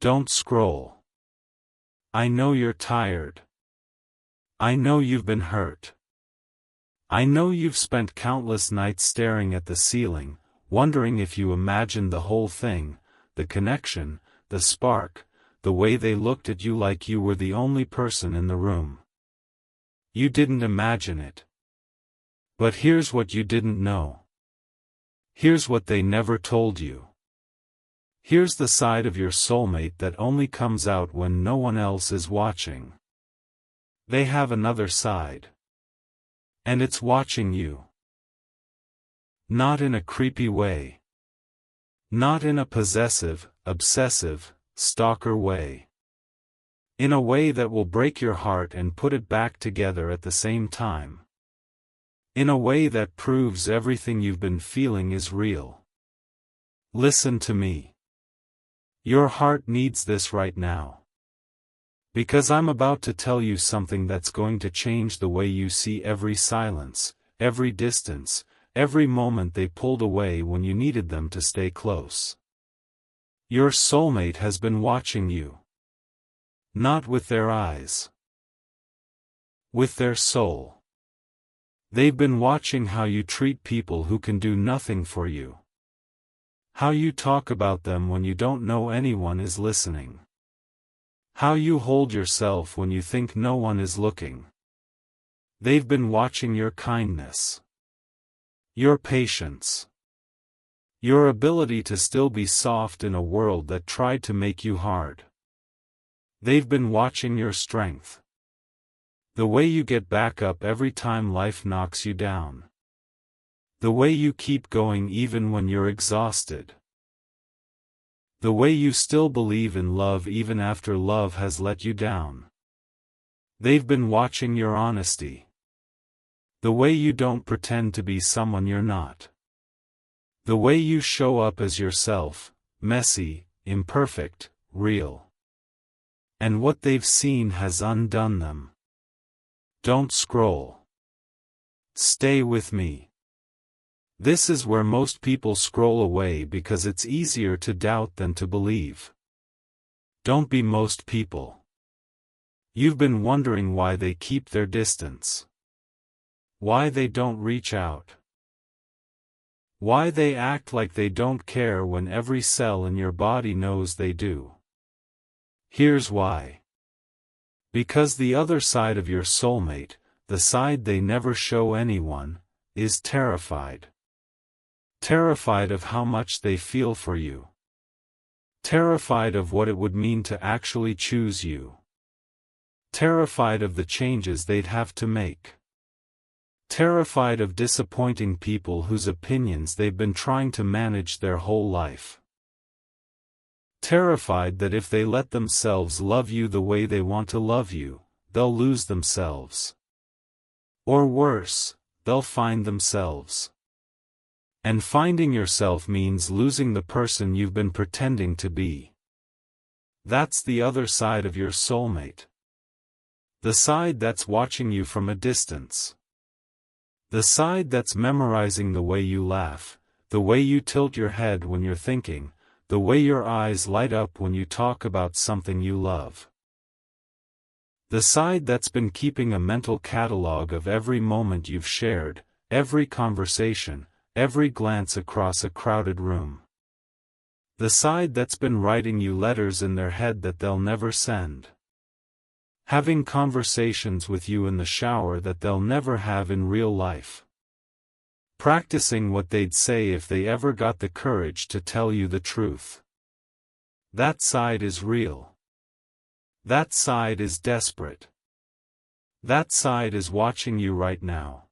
Don't scroll. I know you're tired. I know you've been hurt. I know you've spent countless nights staring at the ceiling, wondering if you imagined the whole thing, the connection, the spark, the way they looked at you like you were the only person in the room. You didn't imagine it. But here's what you didn't know. Here's what they never told you. Here's the side of your soulmate that only comes out when no one else is watching. They have another side. And it's watching you. Not in a creepy way. Not in a possessive, obsessive, stalker way. In a way that will break your heart and put it back together at the same time. In a way that proves everything you've been feeling is real. Listen to me. Your heart needs this right now. Because I'm about to tell you something that's going to change the way you see every silence, every distance, every moment they pulled away when you needed them to stay close. Your soulmate has been watching you. Not with their eyes. With their soul. They've been watching how you treat people who can do nothing for you. How you talk about them when you don't know anyone is listening. How you hold yourself when you think no one is looking. They've been watching your kindness. Your patience. Your ability to still be soft in a world that tried to make you hard. They've been watching your strength. The way you get back up every time life knocks you down. The way you keep going even when you're exhausted. The way you still believe in love even after love has let you down. They've been watching your honesty. The way you don't pretend to be someone you're not. The way you show up as yourself, messy, imperfect, real. And what they've seen has undone them. Don't scroll. Stay with me. This is where most people scroll away because it's easier to doubt than to believe. Don't be most people. You've been wondering why they keep their distance. Why they don't reach out. Why they act like they don't care when every cell in your body knows they do. Here's why. Because the other side of your soulmate, the side they never show anyone, is terrified. Terrified of how much they feel for you. Terrified of what it would mean to actually choose you. Terrified of the changes they'd have to make. Terrified of disappointing people whose opinions they've been trying to manage their whole life. Terrified that if they let themselves love you the way they want to love you, they'll lose themselves. Or worse, they'll find themselves. And finding yourself means losing the person you've been pretending to be. That's the other side of your soulmate. The side that's watching you from a distance. The side that's memorizing the way you laugh, the way you tilt your head when you're thinking, the way your eyes light up when you talk about something you love. The side that's been keeping a mental catalog of every moment you've shared, every conversation, every glance across a crowded room. The side that's been writing you letters in their head that they'll never send. Having conversations with you in the shower that they'll never have in real life. Practicing what they'd say if they ever got the courage to tell you the truth. That side is real. That side is desperate. That side is watching you right now.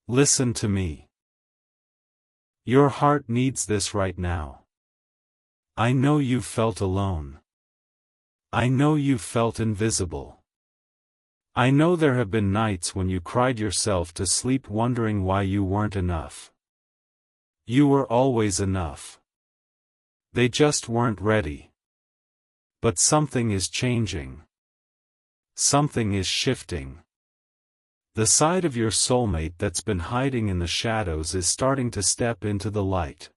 Listen to me. Your heart needs this right now. I know you've felt alone. I know you've felt invisible. I know there have been nights when you cried yourself to sleep wondering why you weren't enough. You were always enough. They just weren't ready. But something is changing. Something is shifting. The side of your soulmate that's been hiding in the shadows is starting to step into the light.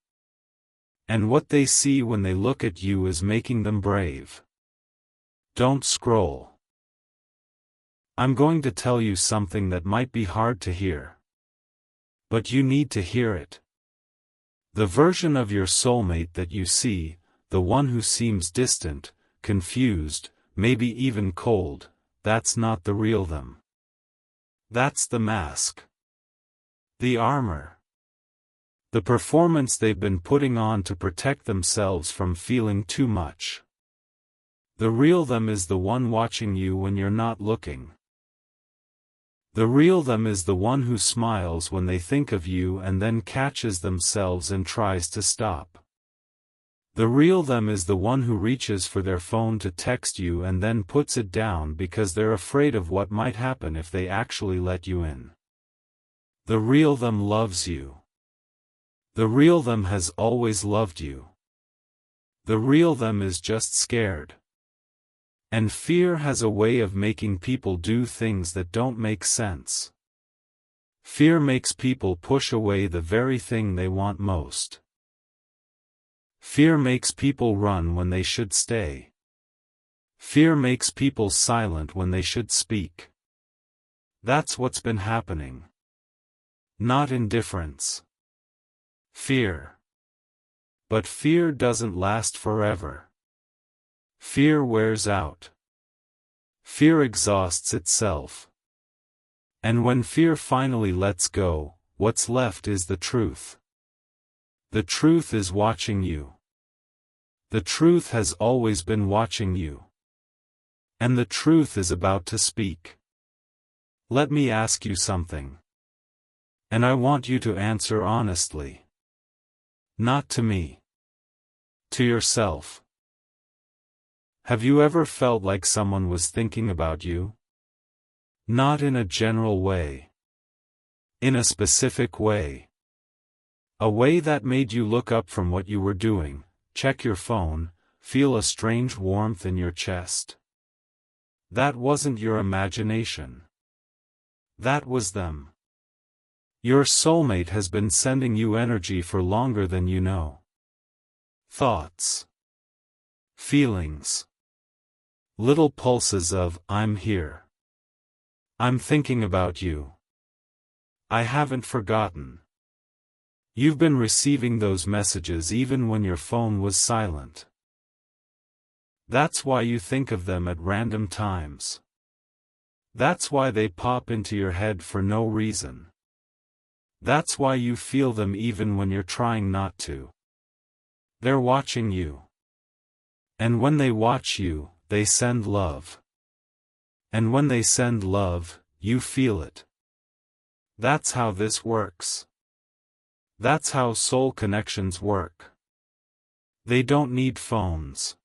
And what they see when they look at you is making them brave. Don't scroll. I'm going to tell you something that might be hard to hear. But you need to hear it. The version of your soulmate that you see, the one who seems distant, confused, maybe even cold, that's not the real them. That's the mask. The armor. The performance they've been putting on to protect themselves from feeling too much. The real them is the one watching you when you're not looking. The real them is the one who smiles when they think of you and then catches themselves and tries to stop. The real them is the one who reaches for their phone to text you and then puts it down because they're afraid of what might happen if they actually let you in. The real them loves you. The real them has always loved you. The real them is just scared. And fear has a way of making people do things that don't make sense. Fear makes people push away the very thing they want most. Fear makes people run when they should stay. Fear makes people silent when they should speak. That's what's been happening. Not indifference. Fear. But fear doesn't last forever. Fear wears out. Fear exhausts itself. And when fear finally lets go, what's left is the truth. The truth is watching you. The truth has always been watching you. And the truth is about to speak. Let me ask you something. And I want you to answer honestly. Not to me. To yourself. Have you ever felt like someone was thinking about you? Not in a general way. In a specific way. A way that made you look up from what you were doing, check your phone, feel a strange warmth in your chest. That wasn't your imagination. That was them. Your soulmate has been sending you energy for longer than you know. Thoughts. Feelings. Little pulses of, I'm here. I'm thinking about you. I haven't forgotten. You've been receiving those messages even when your phone was silent. That's why you think of them at random times. That's why they pop into your head for no reason. That's why you feel them even when you're trying not to. They're watching you. And when they watch you, they send love. And when they send love, you feel it. That's how this works. That's how soul connections work. They don't need phones.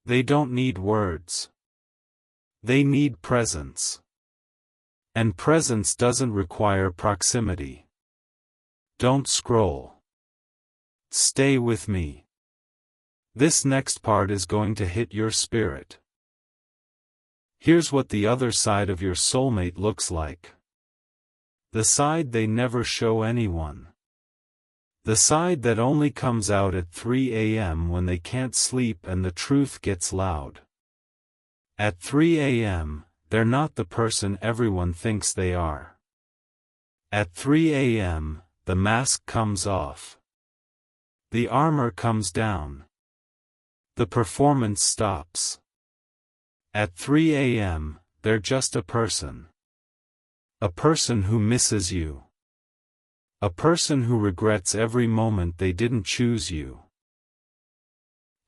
They don't need words. They need presence. And presence doesn't require proximity. Don't scroll. Stay with me. This next part is going to hit your spirit. Here's what the other side of your soulmate looks like. The side they never show anyone. The side that only comes out at 3 a.m. when they can't sleep and the truth gets loud. At 3 a.m., they're not the person everyone thinks they are. At 3 a.m., the mask comes off. The armor comes down. The performance stops. At 3 a.m., they're just a person. A person who misses you. A person who regrets every moment they didn't choose you.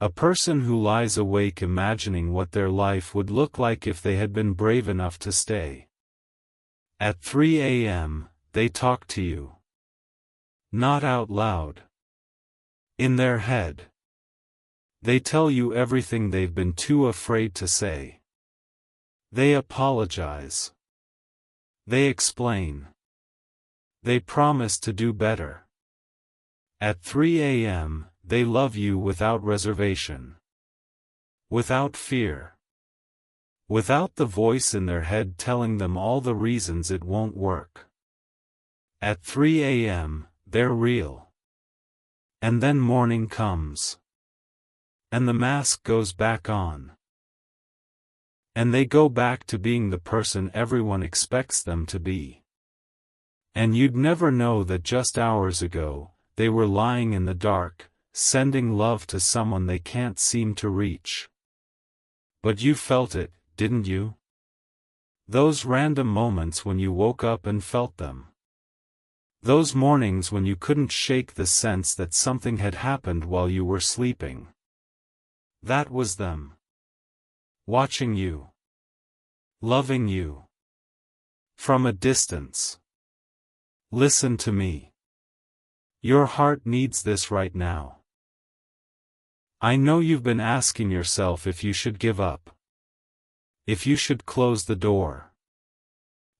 A person who lies awake imagining what their life would look like if they had been brave enough to stay. At 3 a.m., they talk to you. Not out loud. In their head. They tell you everything they've been too afraid to say. They apologize. They explain. They promise to do better. At 3 a.m., they love you without reservation. Without fear. Without the voice in their head telling them all the reasons it won't work. At 3 a.m., they're real. And then morning comes. And the mask goes back on. And they go back to being the person everyone expects them to be. And you'd never know that just hours ago, they were lying in the dark, sending love to someone they can't seem to reach. But you felt it, didn't you? Those random moments when you woke up and felt them. Those mornings when you couldn't shake the sense that something had happened while you were sleeping. That was them. Watching you. Loving you. From a distance. Listen to me. Your heart needs this right now. I know you've been asking yourself if you should give up. If you should close the door.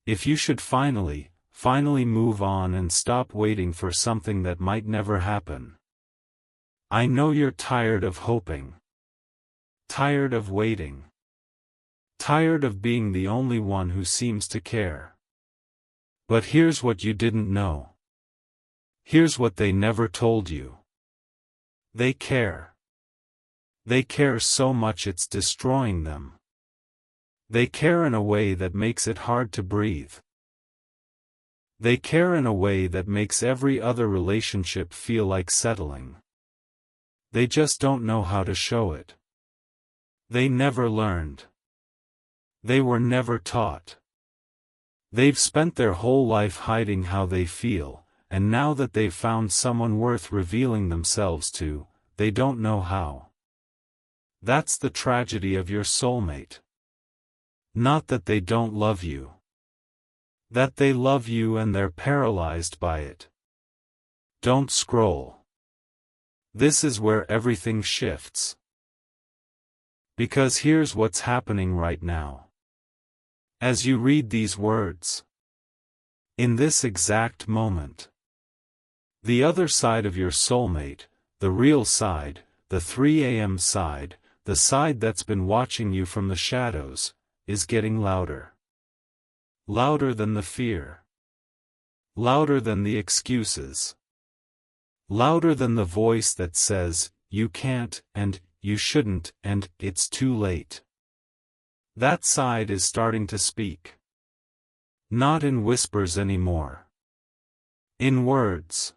If you should finally move on and stop waiting for something that might never happen. I know you're tired of hoping. Tired of waiting. Tired of being the only one who seems to care. But here's what you didn't know. Here's what they never told you. They care. They care so much it's destroying them. They care in a way that makes it hard to breathe. They care in a way that makes every other relationship feel like settling. They just don't know how to show it. They never learned. They were never taught. They've spent their whole life hiding how they feel, and now that they've found someone worth revealing themselves to, they don't know how. That's the tragedy of your soulmate. Not that they don't love you. That they love you and they're paralyzed by it. Don't scroll. This is where everything shifts. Because here's what's happening right now. As you read these words. In this exact moment. The other side of your soulmate, the real side, the 3 a.m. side, the side that's been watching you from the shadows, is getting louder. Louder than the fear. Louder than the excuses. Louder than the voice that says, you can't, and, you shouldn't, and, it's too late. That side is starting to speak. Not in whispers anymore. In words.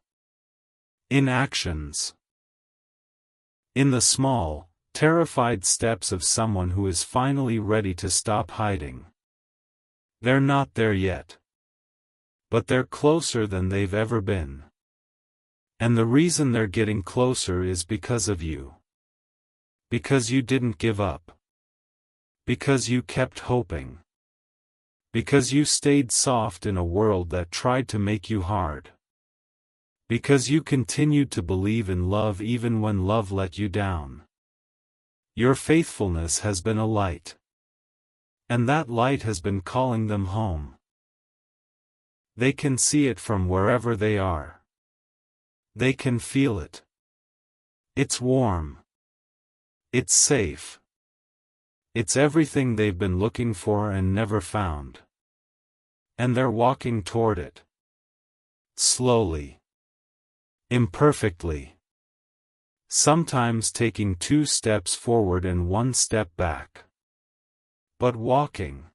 In actions. In the small, terrified steps of someone who is finally ready to stop hiding. They're not there yet. But they're closer than they've ever been. And the reason they're getting closer is because of you. Because you didn't give up. Because you kept hoping. Because you stayed soft in a world that tried to make you hard. Because you continued to believe in love even when love let you down. Your faithfulness has been a light. And that light has been calling them home. They can see it from wherever they are. They can feel it. It's warm. It's safe. It's everything they've been looking for and never found. And they're walking toward it. Slowly. Imperfectly. Sometimes taking 2 steps forward and 1 step back. But walking.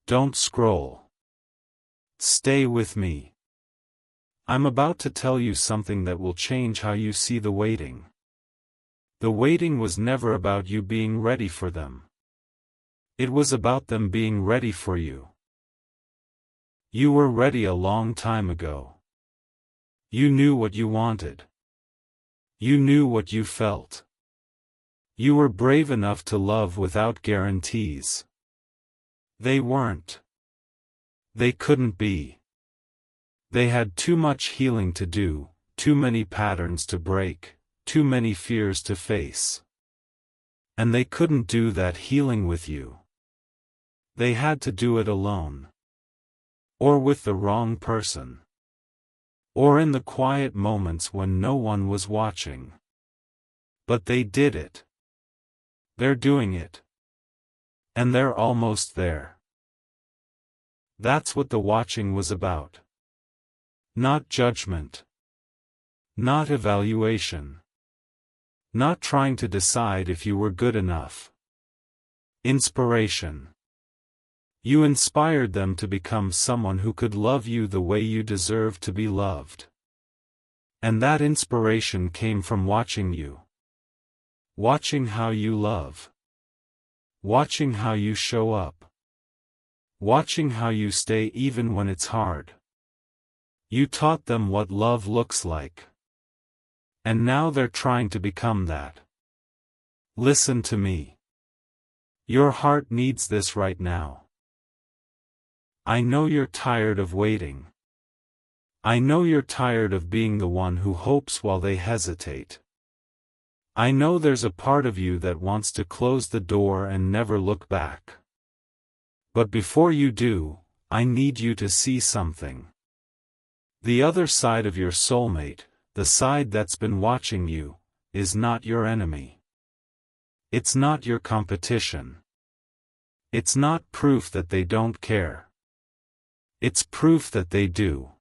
Don't scroll. Stay with me. I'm about to tell you something that will change how you see the waiting. The waiting was never about you being ready for them. It was about them being ready for you. You were ready a long time ago. You knew what you wanted. You knew what you felt. You were brave enough to love without guarantees. They weren't. They couldn't be. They had too much healing to do, too many patterns to break, too many fears to face. And they couldn't do that healing with you. They had to do it alone. Or with the wrong person. Or in the quiet moments when no one was watching. But they did it. They're doing it. And they're almost there. That's what the watching was about. Not judgment. Not evaluation. Not trying to decide if you were good enough. Inspiration. You inspired them to become someone who could love you the way you deserve to be loved. And that inspiration came from watching you. Watching how you love. Watching how you show up. Watching how you stay even when it's hard. You taught them what love looks like. And now they're trying to become that. Listen to me. Your heart needs this right now. I know you're tired of waiting. I know you're tired of being the one who hopes while they hesitate. I know there's a part of you that wants to close the door and never look back. But before you do, I need you to see something. The other side of your soulmate, the side that's been watching you, is not your enemy. It's not your competition. It's not proof that they don't care. It's proof that they do.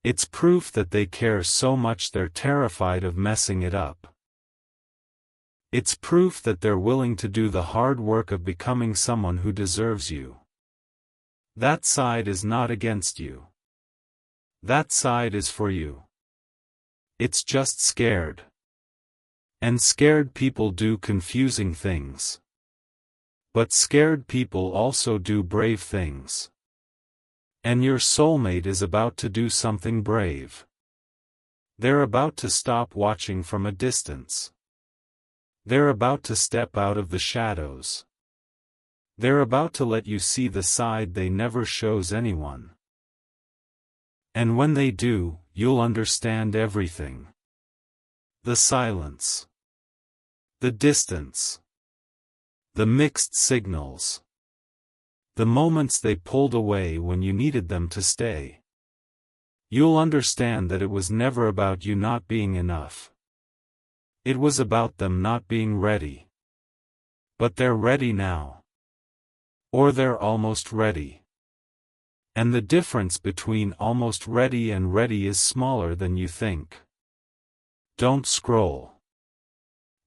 It's proof that they care so much they're terrified of messing it up. It's proof that they're willing to do the hard work of becoming someone who deserves you. That side is not against you. That side is for you. It's just scared. And scared people do confusing things. But scared people also do brave things. And your soulmate is about to do something brave. They're about to stop watching from a distance. They're about to step out of the shadows. They're about to let you see the side they never shows anyone. And when they do, you'll understand everything. The silence. The distance. The mixed signals. The moments they pulled away when you needed them to stay. You'll understand that it was never about you not being enough. It was about them not being ready. But they're ready now. Or they're almost ready. And the difference between almost ready and ready is smaller than you think. Don't scroll.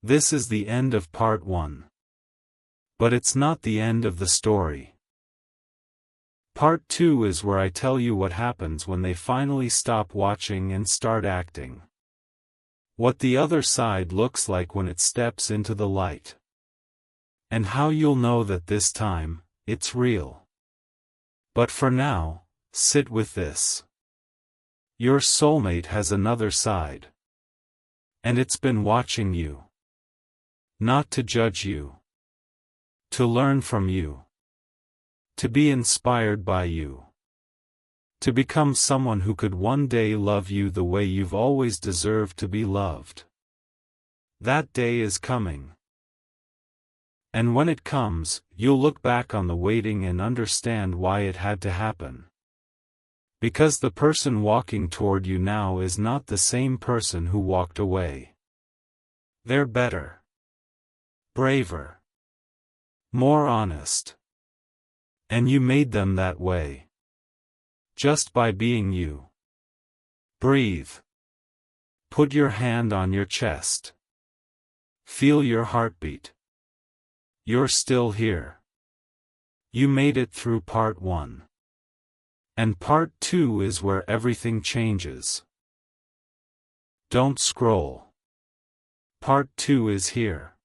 This is the end of part 1. But it's not the end of the story. Part 2 is where I tell you what happens when they finally stop watching and start acting. What the other side looks like when it steps into the light. And how you'll know that this time, it's real. But for now, sit with this. Your soulmate has another side. And it's been watching you. Not to judge you. To learn from you. To be inspired by you. To become someone who could one day love you the way you've always deserved to be loved. That day is coming. And when it comes, you'll look back on the waiting and understand why it had to happen. Because the person walking toward you now is not the same person who walked away. They're better. Braver. More honest. And you made them that way. Just by being you. Breathe. Put your hand on your chest. Feel your heartbeat. You're still here. You made it through part 1. And part 2 is where everything changes. Don't scroll. Part 2 is here.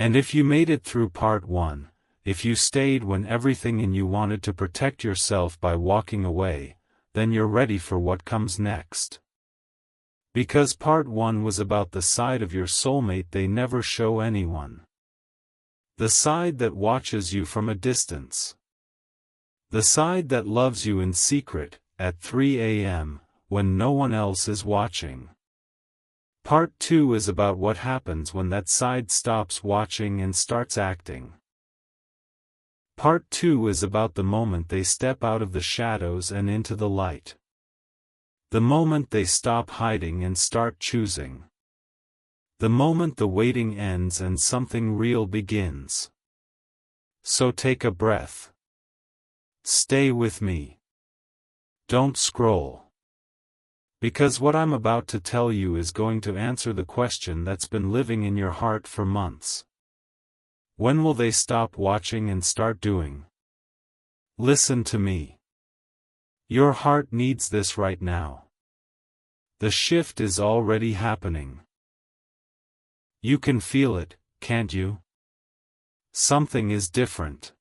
And if you made it through part 1, if you stayed when everything in you wanted to protect yourself by walking away, then you're ready for what comes next. Because part 1 was about the side of your soulmate they never show anyone. The side that watches you from a distance. The side that loves you in secret, at 3 a.m., when no one else is watching. Part 2 is about what happens when that side stops watching and starts acting. Part 2 is about the moment they step out of the shadows and into the light. The moment they stop hiding and start choosing. The moment the waiting ends and something real begins. So take a breath. Stay with me. Don't scroll. Because what I'm about to tell you is going to answer the question that's been living in your heart for months. When will they stop watching and start doing? Listen to me. Your heart needs this right now. The shift is already happening. You can feel it, can't you? Something is different.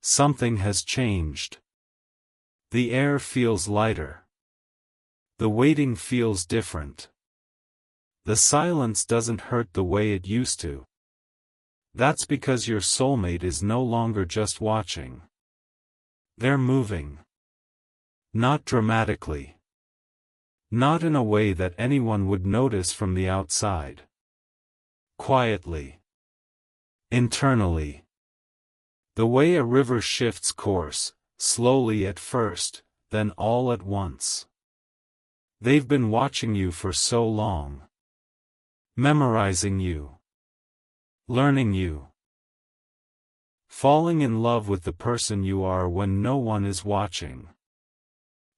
Something has changed. The air feels lighter. The waiting feels different. The silence doesn't hurt the way it used to. That's because your soulmate is no longer just watching. They're moving. Not dramatically. Not in a way that anyone would notice from the outside. Quietly. Internally. The way a river shifts course, slowly at first, then all at once. They've been watching you for so long. Memorizing you. Learning you. Falling in love with the person you are when no one is watching.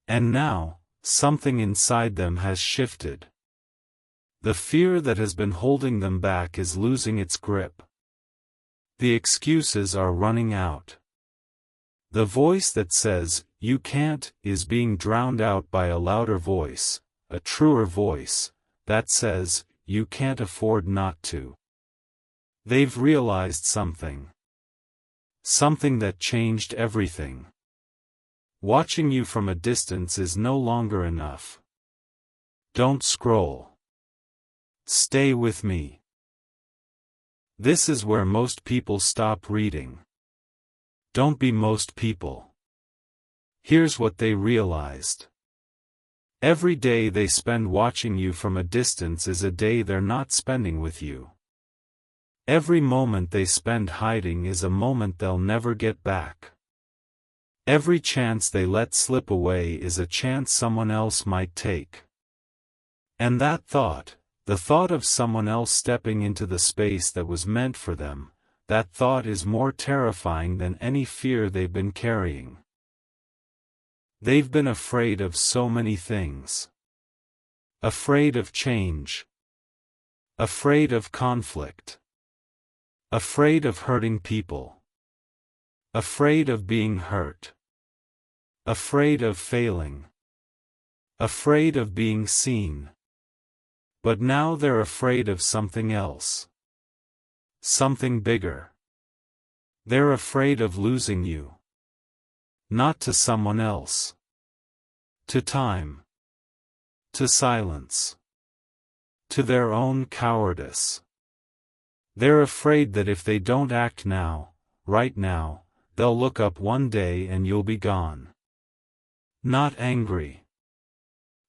And now, something inside them has shifted. The fear that has been holding them back is losing its grip. The excuses are running out. The voice that says, "You can't," is being drowned out by a louder voice, a truer voice, that says, "You can't afford not to." They've realized something. Something that changed everything. Watching you from a distance is no longer enough. Don't scroll. Stay with me. This is where most people stop reading. Don't be most people. Here's what they realized. Every day they spend watching you from a distance is a day they're not spending with you. Every moment they spend hiding is a moment they'll never get back. Every chance they let slip away is a chance someone else might take. And that thought, the thought of someone else stepping into the space that was meant for them, that thought is more terrifying than any fear they've been carrying. They've been afraid of so many things. Afraid of change. Afraid of conflict. Afraid of hurting people. Afraid of being hurt. Afraid of failing. Afraid of being seen. But now they're afraid of something else. Something bigger. They're afraid of losing you. Not to someone else. To time. To silence. To their own cowardice. They're afraid that if they don't act now, right now, they'll look up one day and you'll be gone. Not angry.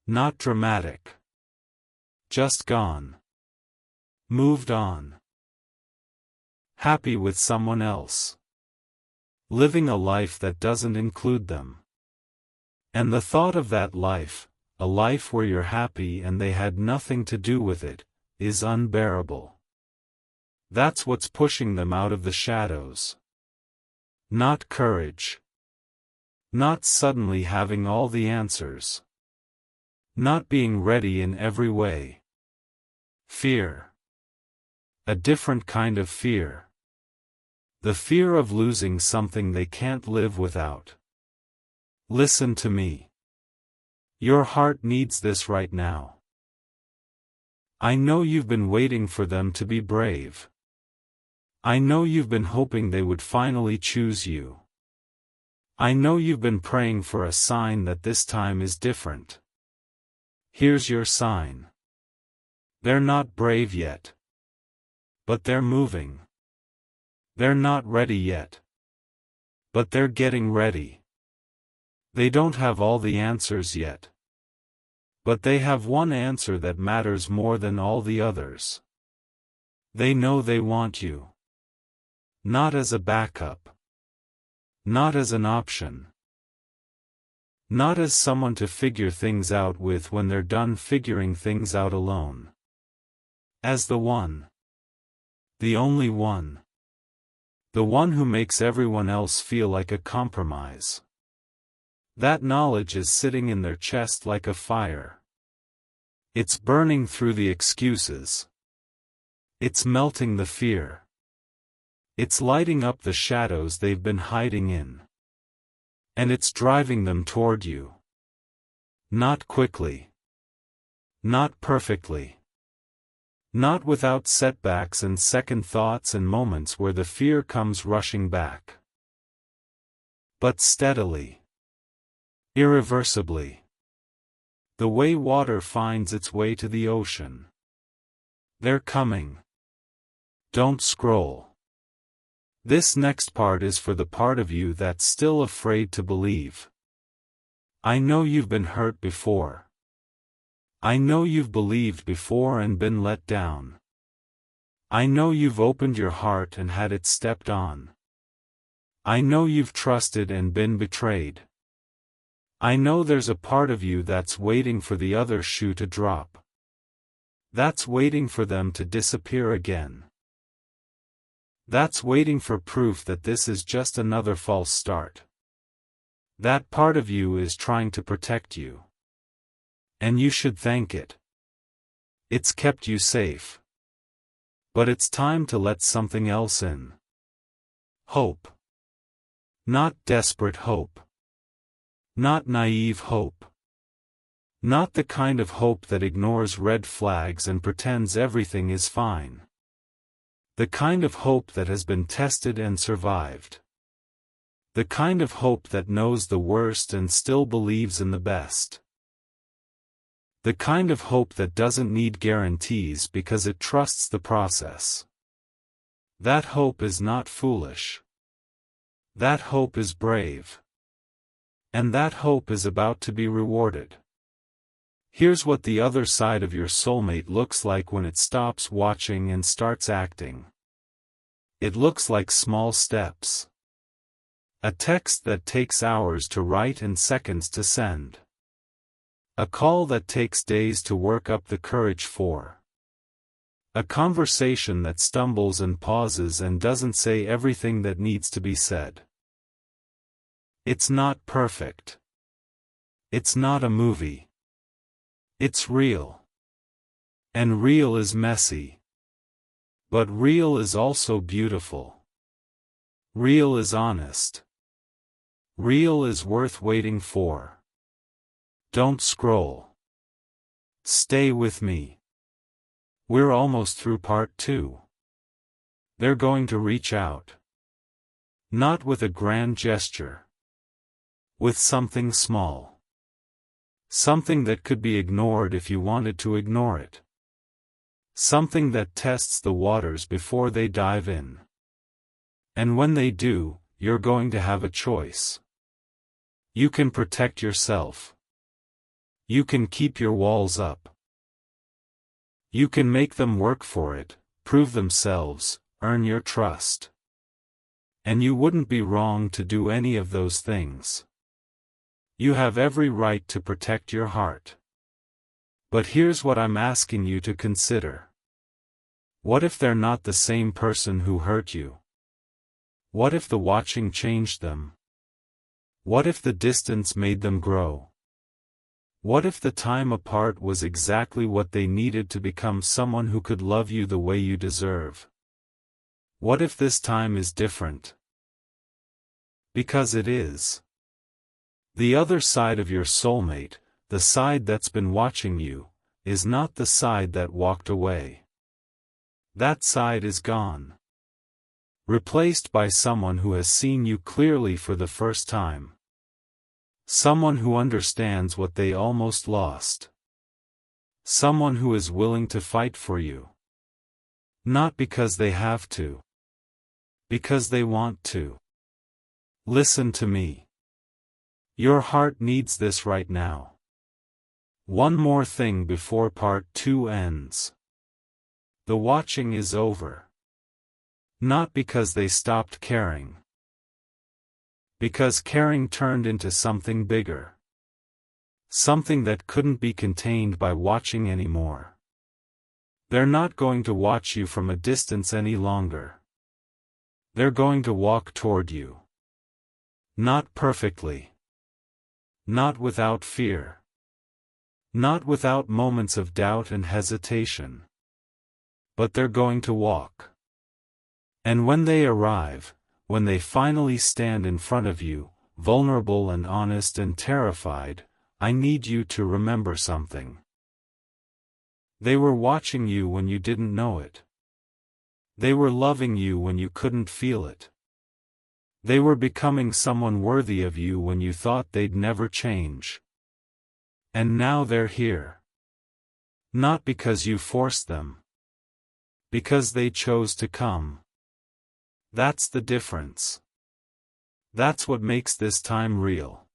Not dramatic. Just gone. Moved on. Happy with someone else. Living a life that doesn't include them. And the thought of that life, a life where you're happy and they had nothing to do with it, is unbearable. That's what's pushing them out of the shadows. Not courage. Not suddenly having all the answers. Not being ready in every way. Fear. A different kind of fear. The fear of losing something they can't live without. Listen to me. Your heart needs this right now. I know you've been waiting for them to be brave. I know you've been hoping they would finally choose you. I know you've been praying for a sign that this time is different. Here's your sign. They're not brave yet. But they're moving. They're not ready yet. But they're getting ready. They don't have all the answers yet. But they have one answer that matters more than all the others. They know they want you. Not as a backup. Not as an option. Not as someone to figure things out with when they're done figuring things out alone. As the one. The only one. The one who makes everyone else feel like a compromise. That knowledge is sitting in their chest like a fire. It's burning through the excuses. It's melting the fear. It's lighting up the shadows they've been hiding in. And it's driving them toward you. Not quickly. Not perfectly. Not without setbacks and second thoughts and moments where the fear comes rushing back. But steadily. Irreversibly. The way water finds its way to the ocean. They're coming. Don't scroll. This next part is for the part of you that's still afraid to believe. I know you've been hurt before. I know you've believed before and been let down. I know you've opened your heart and had it stepped on. I know you've trusted and been betrayed. I know there's a part of you that's waiting for the other shoe to drop. That's waiting for them to disappear again. That's waiting for proof that this is just another false start. That part of you is trying to protect you. And you should thank it. It's kept you safe. But it's time to let something else in. Hope. Not desperate hope. Not naive hope. Not the kind of hope that ignores red flags and pretends everything is fine. The kind of hope that has been tested and survived. The kind of hope that knows the worst and still believes in the best. The kind of hope that doesn't need guarantees because it trusts the process. That hope is not foolish. That hope is brave. And that hope is about to be rewarded. Here's what the other side of your soulmate looks like when it stops watching and starts acting. It looks like small steps. A text that takes hours to write and seconds to send. A call that takes days to work up the courage for. A conversation that stumbles and pauses and doesn't say everything that needs to be said. It's not perfect. It's not a movie. It's real. And real is messy. But real is also beautiful. Real is honest. Real is worth waiting for. Don't scroll. Stay with me. We're almost through part 2. They're going to reach out. Not with a grand gesture. With something small. Something that could be ignored if you wanted to ignore it. Something that tests the waters before they dive in. And when they do, you're going to have a choice. You can protect yourself. You can keep your walls up. You can make them work for it, prove themselves, earn your trust. And you wouldn't be wrong to do any of those things. You have every right to protect your heart. But here's what I'm asking you to consider. What if they're not the same person who hurt you? What if the watching changed them? What if the distance made them grow? What if the time apart was exactly what they needed to become someone who could love you the way you deserve? What if this time is different? Because it is. The other side of your soulmate, the side that's been watching you, is not the side that walked away. That side is gone. Replaced by someone who has seen you clearly for the first time. Someone who understands what they almost lost. Someone who is willing to fight for you. Not because they have to. Because they want to. Listen to me. Your heart needs this right now. One more thing before part 2 ends. The watching is over. Not because they stopped caring. Because caring turned into something bigger. Something that couldn't be contained by watching anymore. They're not going to watch you from a distance any longer. They're going to walk toward you. Not perfectly. Not without fear. Not without moments of doubt and hesitation. But they're going to walk. And when they arrive, when they finally stand in front of you, vulnerable and honest and terrified, I need you to remember something. They were watching you when you didn't know it. They were loving you when you couldn't feel it. They were becoming someone worthy of you when you thought they'd never change. And now they're here. Not because you forced them. Because they chose to come. That's the difference. That's what makes this time real.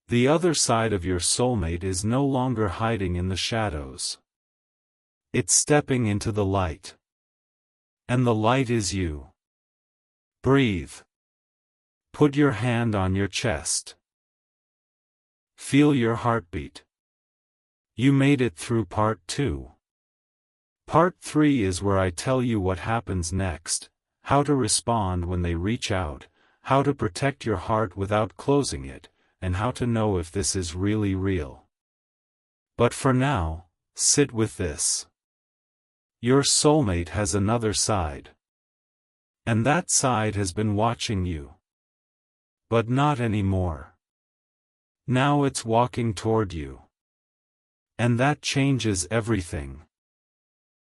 The other side of your soulmate is no longer hiding in the shadows. It's stepping into the light. And the light is you. Breathe. Put your hand on your chest. Feel your heartbeat. You made it through part 2. Part 3 is where I tell you what happens next, how to respond when they reach out, how to protect your heart without closing it, and how to know if this is really real. But for now, sit with this. Your soulmate has another side. And that side has been watching you. But not anymore. Now it's walking toward you. And that changes everything.